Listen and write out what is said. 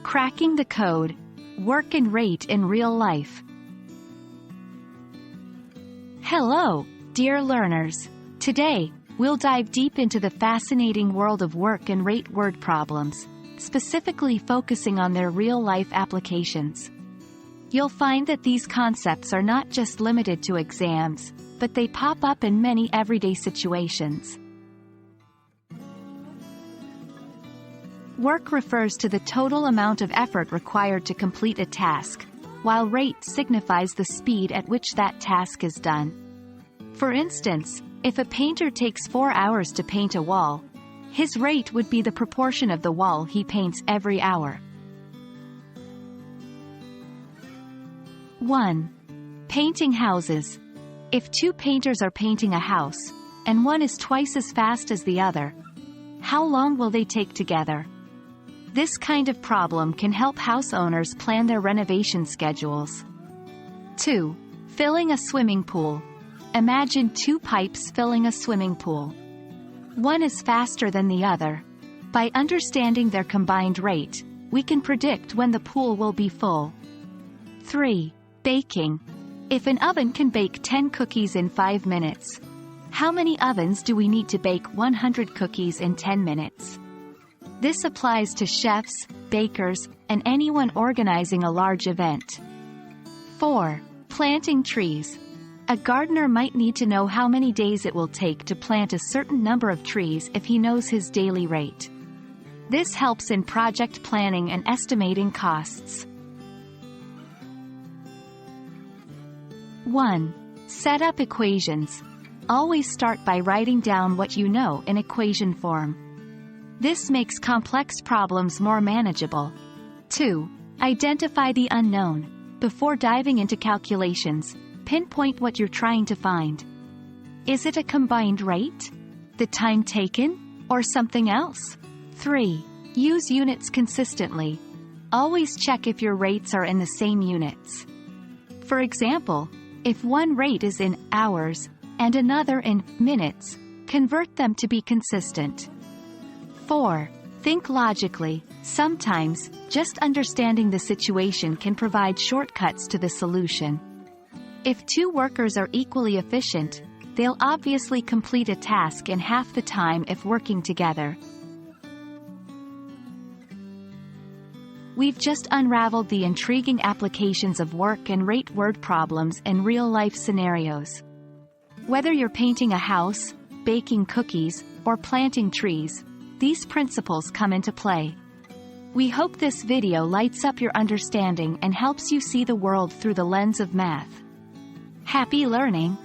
Cracking the code. Work and rate in real life. Hello, dear learners. Today, we'll dive deep into the fascinating world of work and rate word problems, specifically focusing on their real-life applications. You'll find that these concepts are not just limited to exams, but they pop up in many everyday situations. Work refers to the total amount of effort required to complete a task, while rate signifies the speed at which that task is done. For instance, if a painter takes 4 hours to paint a wall, his rate would be the proportion of the wall he paints every hour. 1. Painting houses. If 2 painters are painting a house, and one is twice as fast as the other, how long will they take together? This kind of problem can help house owners plan their renovation schedules. 2. Filling a swimming pool. Imagine 2 pipes filling a swimming pool. One is faster than the other. By understanding their combined rate, we can predict when the pool will be full. 3. Baking. If an oven can bake 10 cookies in 5 minutes, how many ovens do we need to bake 100 cookies in 10 minutes? This applies to chefs, bakers, and anyone organizing a large event. 4. Planting trees. A gardener might need to know how many days it will take to plant a certain number of trees if he knows his daily rate. This helps in project planning and estimating costs. 1. Set up equations. Always start by writing down what you know in equation form. This makes complex problems more manageable. 2. Identify the unknown. Before diving into calculations, pinpoint what you're trying to find. Is it a combined rate? The time taken? Or something else? 3. Use units consistently. Always check if your rates are in the same units. For example, if one rate is in hours and another in minutes, convert them to be consistent. 4. Think logically. Sometimes, just understanding the situation can provide shortcuts to the solution. If 2 workers are equally efficient, they'll obviously complete a task in half the time if working together. We've just unraveled the intriguing applications of work and rate word problems in real-life scenarios. Whether you're painting a house, baking cookies, or planting trees, these principles come into play. We hope this video lights up your understanding and helps you see the world through the lens of math. Happy learning!